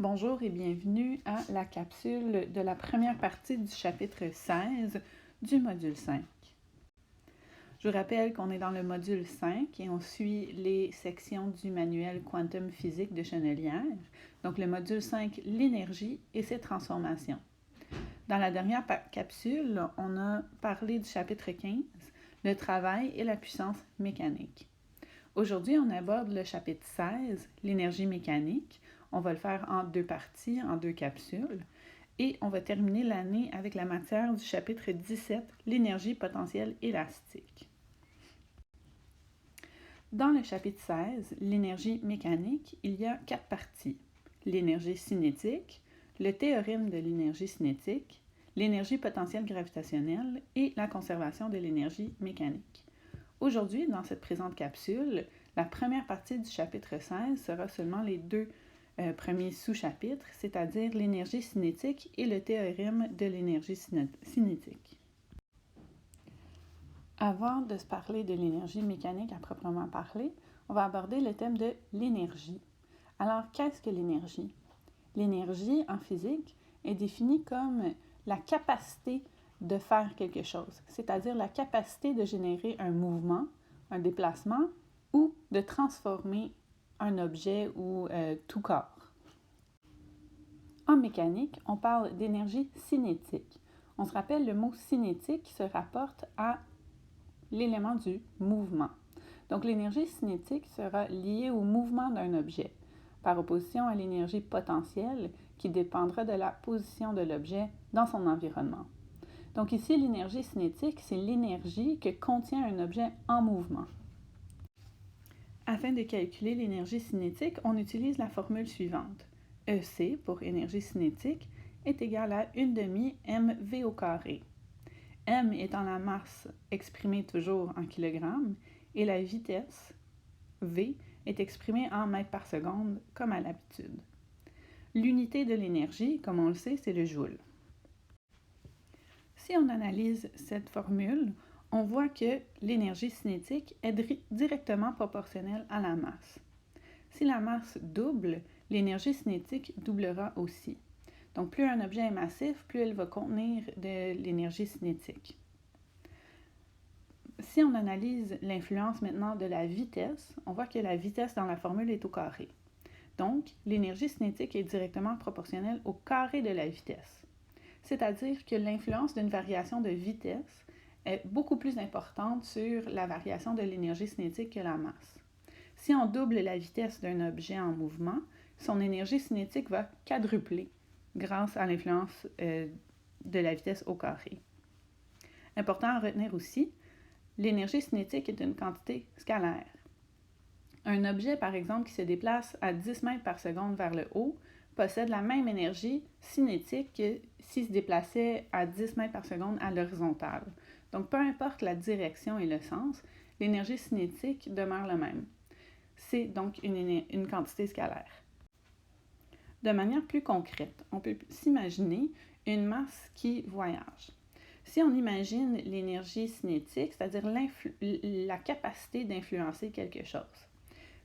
Bonjour et bienvenue à la capsule de la première partie du chapitre 16 du module 5. Je vous rappelle qu'on est dans le module 5 et on suit les sections du manuel Quantum Physique de Chenelière. Donc le module 5, l'énergie et ses transformations. Dans la dernière capsule, on a parlé du chapitre 15, le travail et la puissance mécanique. Aujourd'hui, on aborde le chapitre 16, l'énergie mécanique. On va le faire en deux parties, en deux capsules. Et on va terminer l'année avec la matière du chapitre 17, l'énergie potentielle élastique. Dans le chapitre 16, l'énergie mécanique, il y a 4 parties. L'énergie cinétique, le théorème de l'énergie cinétique, l'énergie potentielle gravitationnelle et la conservation de l'énergie mécanique. Aujourd'hui, dans cette présente capsule, la première partie du chapitre 16 sera seulement les deux premiers sous-chapitres, c'est-à-dire l'énergie cinétique et le théorème de l'énergie cinétique. Avant de se parler de l'énergie mécanique à proprement parler, on va aborder le thème de l'énergie. Alors, qu'est-ce que l'énergie? L'énergie, en physique, est définie comme la capacité de faire quelque chose, c'est-à-dire la capacité de générer un mouvement, un déplacement ou de transformer un objet ou tout corps. En mécanique, on parle d'énergie cinétique. On se rappelle, le mot cinétique se rapporte à l'élément du mouvement. Donc l'énergie cinétique sera liée au mouvement d'un objet, par opposition à l'énergie potentielle qui dépendra de la position de l'objet dans son environnement. Donc ici, l'énergie cinétique, c'est l'énergie que contient un objet en mouvement. Afin de calculer l'énergie cinétique, on utilise la formule suivante. EC, pour énergie cinétique, est égal à 1/2 mv au carré. M étant la masse exprimée toujours en kilogrammes et la vitesse, V, est exprimée en mètres par seconde comme à l'habitude. L'unité de l'énergie, comme on le sait, c'est le joule. Si on analyse cette formule, on voit que l'énergie cinétique est directement proportionnelle à la masse. Si la masse double, l'énergie cinétique doublera aussi. Donc, plus un objet est massif, plus il va contenir de l'énergie cinétique. Si on analyse l'influence maintenant de la vitesse, on voit que la vitesse dans la formule est au carré. Donc, l'énergie cinétique est directement proportionnelle au carré de la vitesse. C'est-à-dire que l'influence d'une variation de vitesse est beaucoup plus importante sur la variation de l'énergie cinétique que la masse. Si on double la vitesse d'un objet en mouvement, son énergie cinétique va quadrupler grâce à l'influence de la vitesse au carré. Important à retenir aussi, l'énergie cinétique est une quantité scalaire. Un objet, par exemple, qui se déplace à 10 mètres par seconde vers le haut, possède la même énergie cinétique que s'il se déplaçait à 10 mètres par seconde à l'horizontale. Donc, peu importe la direction et le sens, l'énergie cinétique demeure la même. C'est donc une quantité scalaire. De manière plus concrète, on peut s'imaginer une masse qui voyage. Si on imagine l'énergie cinétique, c'est-à-dire la capacité d'influencer quelque chose.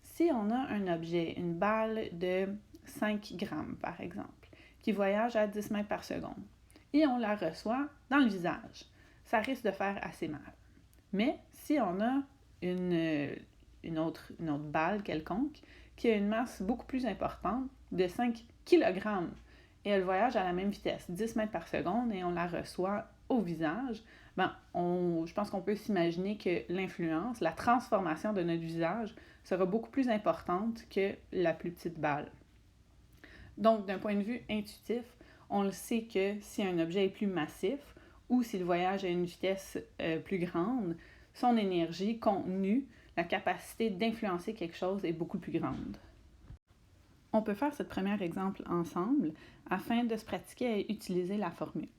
Si on a un objet, une balle de 5 grammes par exemple, qui voyage à 10 mètres par seconde, et on la reçoit dans le visage, ça risque de faire assez mal. Mais si on a une autre balle quelconque qui a une masse beaucoup plus importante, de 5 kg, et elle voyage à la même vitesse, 10 mètres par seconde, et on la reçoit au visage, je pense qu'on peut s'imaginer que l'influence, la transformation de notre visage sera beaucoup plus importante que la plus petite balle. Donc, d'un point de vue intuitif, on le sait que si un objet est plus massif ou s'il voyage à une vitesse plus grande, son énergie contenue, la capacité d'influencer quelque chose est beaucoup plus grande. On peut faire ce premier exemple ensemble afin de se pratiquer à utiliser la formule.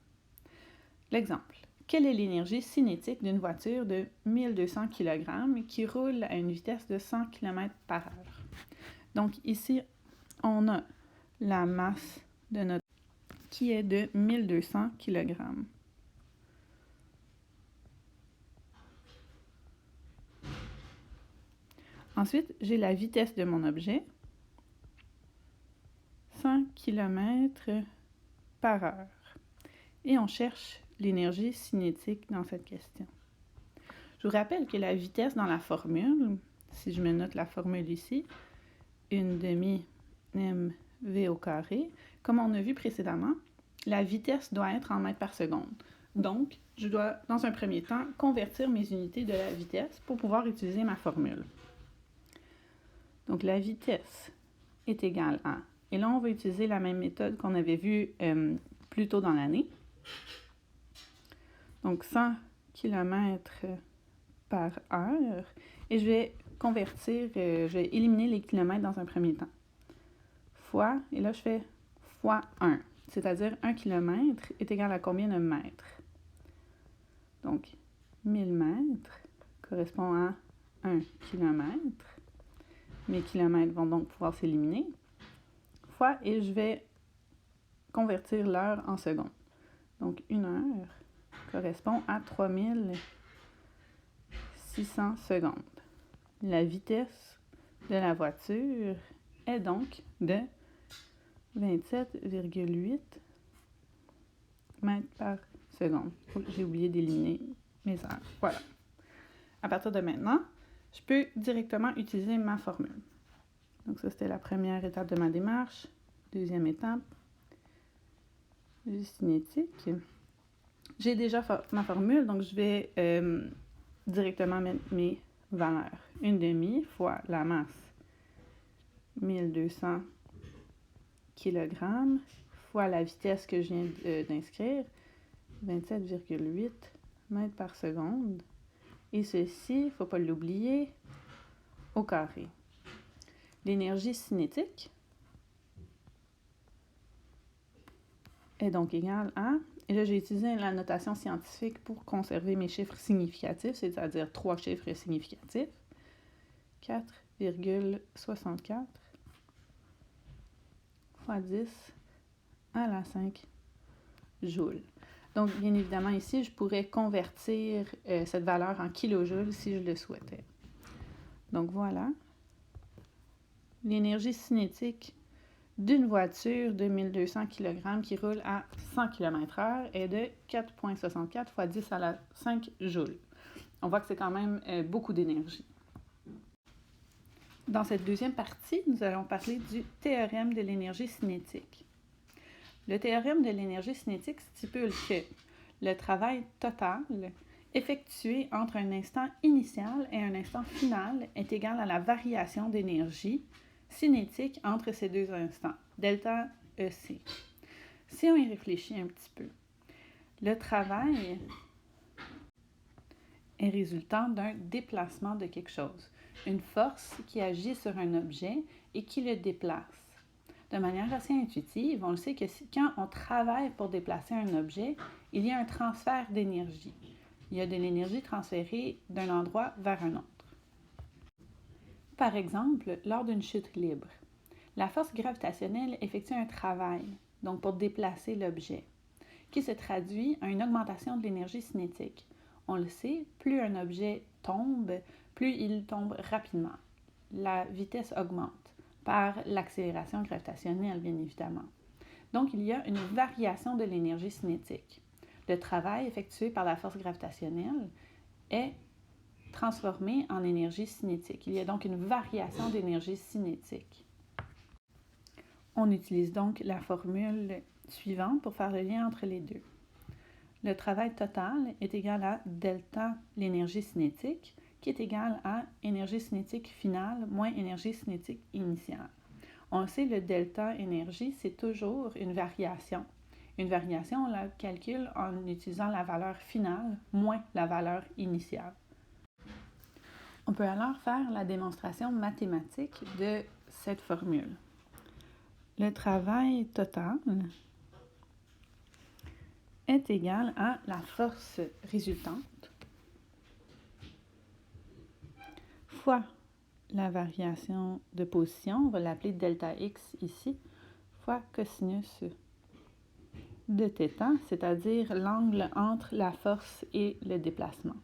L'exemple. Quelle est l'énergie cinétique d'une voiture de 1200 kg qui roule à une vitesse de 100 km/h? Donc ici, on a la masse de notre qui est de 1200 kg. Ensuite, j'ai la vitesse de mon objet, 100 km par heure. Et on cherche l'énergie cinétique dans cette question. Je vous rappelle que la vitesse dans la formule, si je me note la formule ici, 1/2 mv au carré, comme on a vu précédemment, la vitesse doit être en mètres par seconde. Donc, je dois, dans un premier temps, convertir mes unités de la vitesse pour pouvoir utiliser ma formule. Donc, la vitesse est égale à... Et là, on va utiliser la même méthode qu'on avait vue plus tôt dans l'année. Donc, 100 km par heure. Et je vais convertir, je vais éliminer les kilomètres dans un premier temps. Fois, et là, je fais fois 1. C'est-à-dire 1 km est égal à combien de mètres? Donc, 1000 mètres correspond à 1 km. Mes kilomètres vont donc pouvoir s'éliminer. Fois, et je vais convertir l'heure en secondes. Donc, 1 heure correspond à 3600 secondes. La vitesse de la voiture est donc de 27,8 mètres par seconde. J'ai oublié d'éliminer mes heures. Voilà. À partir de maintenant, je peux directement utiliser ma formule. Donc ça, c'était la première étape de ma démarche. Deuxième étape, du cinétique. J'ai déjà ma formule, donc je vais directement mettre mes valeurs. 1/2 fois la masse, 1200 kg, fois la vitesse que je viens d'inscrire, 27,8 mètres par seconde. Et ceci, il ne faut pas l'oublier, au carré. L'énergie cinétique est donc égale à... Et là, j'ai utilisé la notation scientifique pour conserver mes chiffres significatifs, c'est-à-dire 3 chiffres significatifs. 4,64 fois 10 à la 5 joules. Donc, bien évidemment, ici, je pourrais convertir cette valeur en kilojoules si je le souhaitais. Donc, voilà. L'énergie cinétique d'une voiture de 1200 kg qui roule à 100 km/h est de 4,64 fois 10 à la 5 joules. On voit que c'est quand même beaucoup d'énergie. Dans cette deuxième partie, nous allons parler du théorème de l'énergie cinétique. Le théorème de l'énergie cinétique stipule que le travail total effectué entre un instant initial et un instant final est égal à la variation d'énergie cinétique entre ces deux instants, delta EC. Si on y réfléchit un petit peu, le travail est résultant d'un déplacement de quelque chose, une force qui agit sur un objet et qui le déplace. De manière assez intuitive, on le sait que quand on travaille pour déplacer un objet, il y a un transfert d'énergie. Il y a de l'énergie transférée d'un endroit vers un autre. Par exemple, lors d'une chute libre, la force gravitationnelle effectue un travail, donc pour déplacer l'objet, qui se traduit à une augmentation de l'énergie cinétique. On le sait, plus un objet tombe, plus il tombe rapidement. La vitesse augmente par l'accélération gravitationnelle, bien évidemment. Donc, il y a une variation de l'énergie cinétique. Le travail effectué par la force gravitationnelle est transformé en énergie cinétique. Il y a donc une variation d'énergie cinétique. On utilise donc la formule suivante pour faire le lien entre les deux. Le travail total est égal à delta l'énergie cinétique, qui est égal à énergie cinétique finale moins énergie cinétique initiale. On le sait, le delta énergie, c'est toujours une variation. Une variation, on la calcule en utilisant la valeur finale moins la valeur initiale. On peut alors faire la démonstration mathématique de cette formule. Le travail total est égal à la force résultante fois la variation de position, on va l'appeler delta x ici, fois cosinus de θ, c'est-à-dire l'angle entre la force et le déplacement.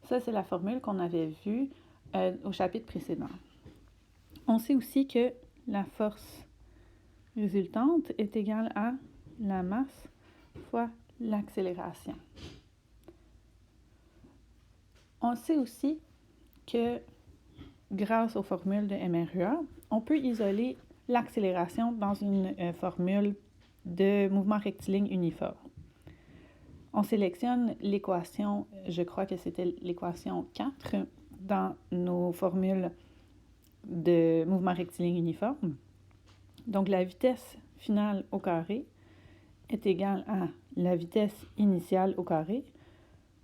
Ça, c'est la formule qu'on avait vue au chapitre précédent. On sait aussi que la force résultante est égale à la masse fois l'accélération. On sait aussi que grâce aux formules de MRUA, on peut isoler l'accélération dans une formule de mouvement rectiligne uniforme. On sélectionne l'équation, je crois que c'était l'équation 4 dans nos formules de mouvement rectiligne uniforme. Donc la vitesse finale au carré est égale à la vitesse initiale au carré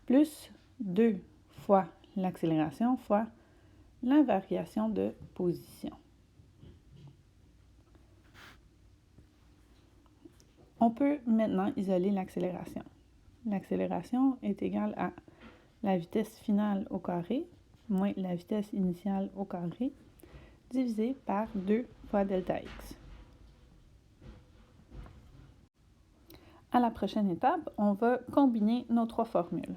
plus 2 fois l'accélération fois la variation de position. On peut maintenant isoler l'accélération. L'accélération est égale à la vitesse finale au carré moins la vitesse initiale au carré divisé par 2 fois delta x. À la prochaine étape, on va combiner nos trois formules.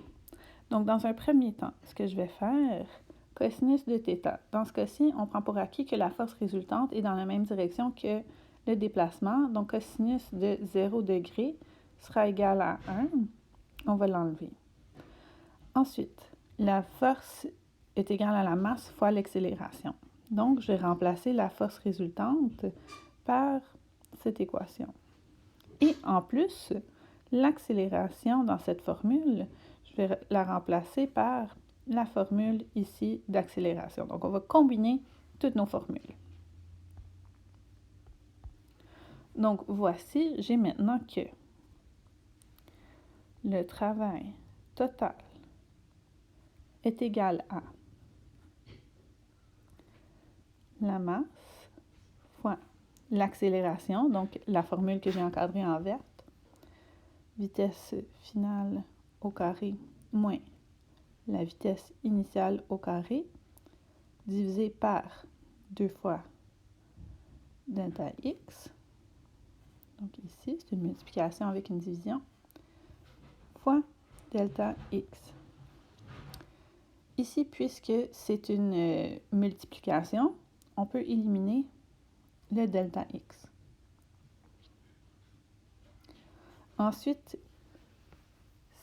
Donc, dans un premier temps, ce que je vais faire, cosinus de θ. Dans ce cas-ci, on prend pour acquis que la force résultante est dans la même direction que le déplacement. Donc, cosinus de 0 degré sera égal à 1. On va l'enlever. Ensuite, la force est égale à la masse fois l'accélération. Donc, je vais remplacer la force résultante par cette équation. Et en plus, l'accélération dans cette formule, je vais la remplacer par la formule ici d'accélération. Donc, on va combiner toutes nos formules. Donc, voici, j'ai maintenant que le travail total est égal à la masse fois l'accélération, donc la formule que j'ai encadrée en verte, vitesse finale au carré moins la vitesse initiale au carré, divisé par 2 fois delta x. Donc ici, c'est une multiplication avec une division, fois delta x. Ici, puisque c'est une multiplication, on peut éliminer le delta x. Ensuite,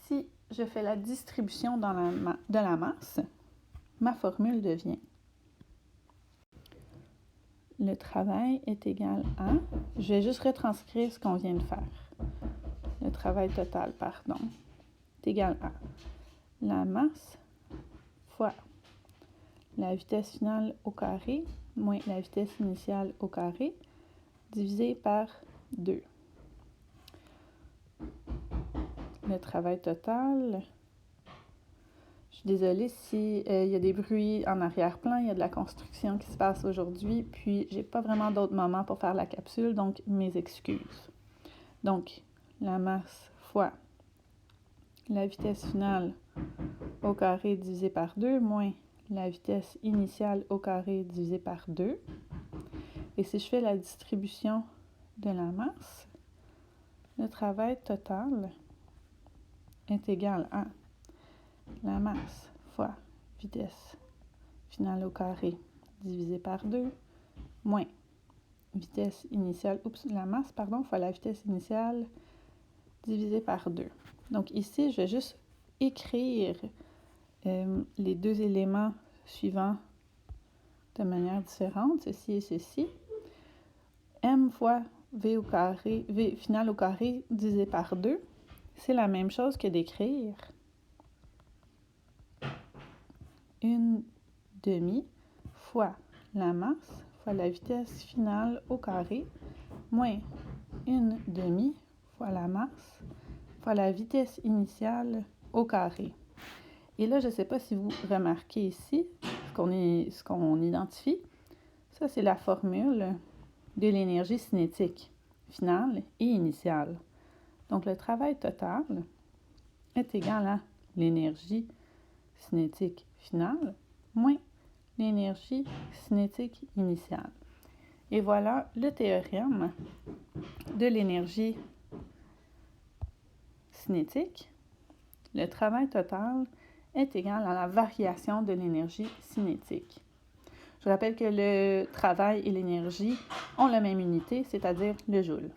si je fais la distribution de la masse, ma formule devient le travail est égal à, je vais juste retranscrire ce qu'on vient de faire. Le travail total, pardon, est égal à la masse fois la vitesse finale au carré moins la vitesse initiale au carré divisé par 2. Le travail total, je suis désolée si y a des bruits en arrière-plan, il y a de la construction qui se passe aujourd'hui, puis j'ai pas vraiment d'autres moments pour faire la capsule, donc mes excuses. Donc, la masse fois la vitesse finale au carré divisé par 2 moins la vitesse initiale au carré divisé par 2. Et si je fais la distribution de la masse, le travail total est égal à la masse fois vitesse finale au carré divisé par 2 moins vitesse initiale, la masse, fois la vitesse initiale divisé par 2. Donc ici, je vais juste écrire les deux éléments suivants de manière différente, ceci et ceci. M fois V au carré, V final au carré divisé par 2, c'est la même chose que d'écrire une demi fois la masse fois la vitesse finale au carré moins une demi fois la masse fois la vitesse initiale au carré. Et là, je ne sais pas si vous remarquez ici ce qu'on identifie. Ça, c'est la formule de l'énergie cinétique finale et initiale. Donc, le travail total est égal à l'énergie cinétique finale moins l'énergie cinétique initiale. Et voilà le théorème de l'énergie cinétique. Le travail total est égal à la variation de l'énergie cinétique. Je rappelle que le travail et l'énergie ont la même unité, c'est-à-dire le joule.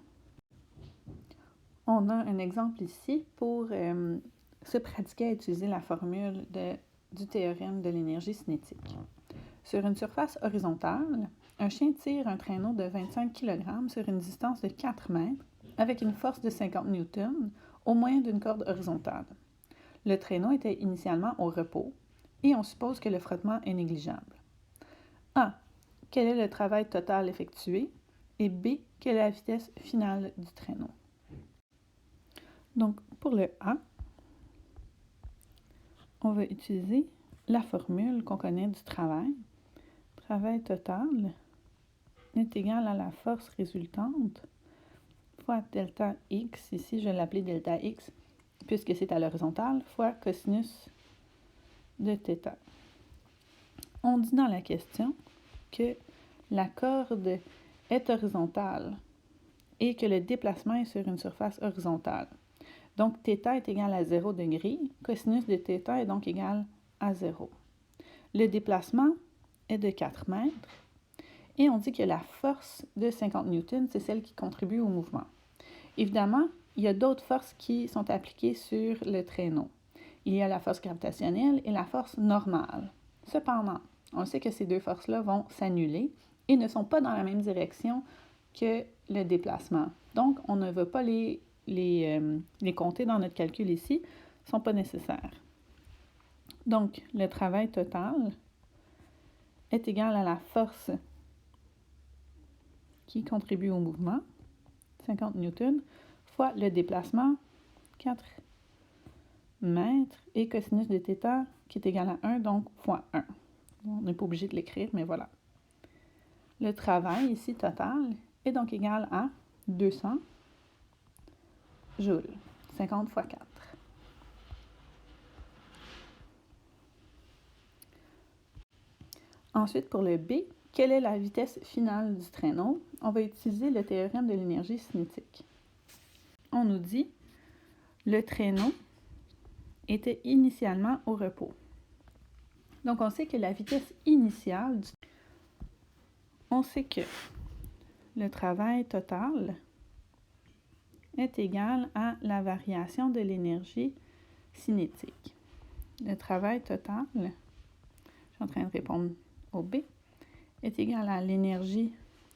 On a un exemple ici pour se pratiquer à utiliser la formule du théorème de l'énergie cinétique. Sur une surface horizontale, un chien tire un traîneau de 25 kg sur une distance de 4 mètres avec une force de 50 newtons au moyen d'une corde horizontale. Le traîneau était initialement au repos et on suppose que le frottement est négligeable. A. Quel est le travail total effectué? Et B. Quelle est la vitesse finale du traîneau? Donc, pour le A, on va utiliser la formule qu'on connaît du travail. Travail total est égal à la force résultante fois delta x, ici je vais l'appeler delta x, puisque c'est à l'horizontale, fois cosinus de θ. On dit dans la question que la corde est horizontale et que le déplacement est sur une surface horizontale. Donc, θ est égal à 0 degré, cosinus de θ est donc égal à 0. Le déplacement est de 4 mètres et on dit que la force de 50 newtons, c'est celle qui contribue au mouvement. Évidemment, il y a d'autres forces qui sont appliquées sur le traîneau. Il y a la force gravitationnelle et la force normale. Cependant, on sait que ces deux forces-là vont s'annuler et ne sont pas dans la même direction que le déplacement. Donc, on ne va pas les compter dans notre calcul ici, ne sont pas nécessaires. Donc, le travail total est égal à la force qui contribue au mouvement, 50 newtons, fois le déplacement, 4 mètres, et cosinus de θ qui est égal à 1, donc fois 1. On n'est pas obligé de l'écrire, mais voilà. Le travail ici total est donc égal à 200 joules, 50 fois 4. Ensuite, pour le B, quelle est la vitesse finale du traîneau? On va utiliser le théorème de l'énergie cinétique. On nous dit le traîneau était initialement au repos. Donc, on sait que la vitesse initiale on sait que le travail total est égal à la variation de l'énergie cinétique. Le travail total, je suis en train de répondre au B, est égal à l'énergie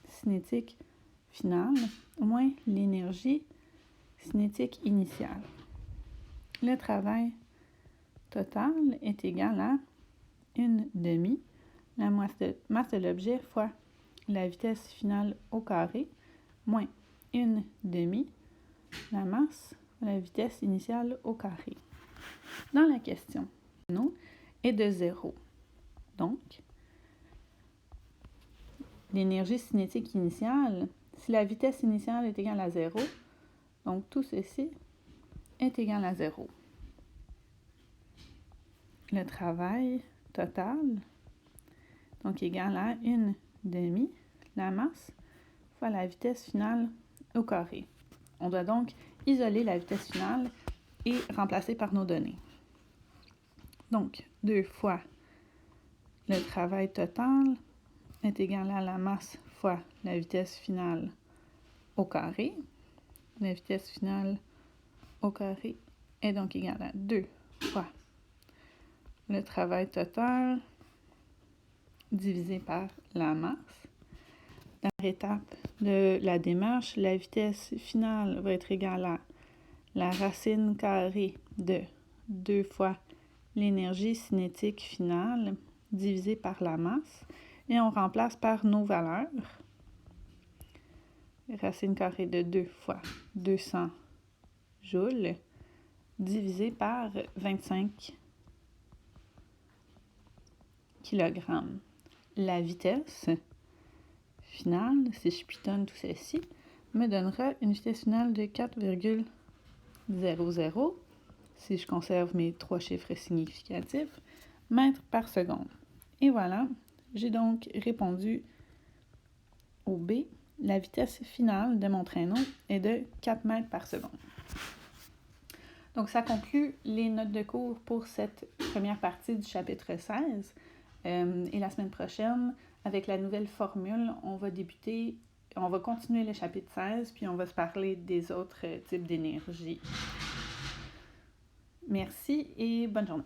cinétique finale moins l'énergie cinétique initiale. Le travail total est égal à 1/2 la masse de l'objet fois la vitesse finale au carré moins 1/2 la masse fois la vitesse initiale au carré. Dans la question, non est de 0. Donc, l'énergie cinétique initiale, si la vitesse initiale est égale à 0, donc tout ceci est égal à 0. Le travail total, donc égal à 1/2 la masse fois la vitesse finale au carré. On doit donc isoler la vitesse finale et remplacer par nos données. Donc, 2 fois le travail total est égal à la masse fois la vitesse finale au carré. La vitesse finale au carré est donc égale à 2 fois le travail total divisé par la masse. Dernière étape de la démarche, la vitesse finale va être égale à la racine carrée de 2 fois l'énergie cinétique finale divisée par la masse et on remplace par nos valeurs. Racine carrée de 2 fois 200 joules divisé par 25 kg. La vitesse finale, si je pitonne tout ceci, me donnera une vitesse finale de 4,00, si je conserve mes 3 chiffres significatifs, mètres par seconde. Et voilà, j'ai donc répondu au B. La vitesse finale de mon traîneau est de 4 mètres par seconde. Donc, ça conclut les notes de cours pour cette première partie du chapitre 16. Et la semaine prochaine, Avec la nouvelle formule, on va continuer le chapitre 16, puis on va se parler des autres types d'énergie. Merci et bonne journée.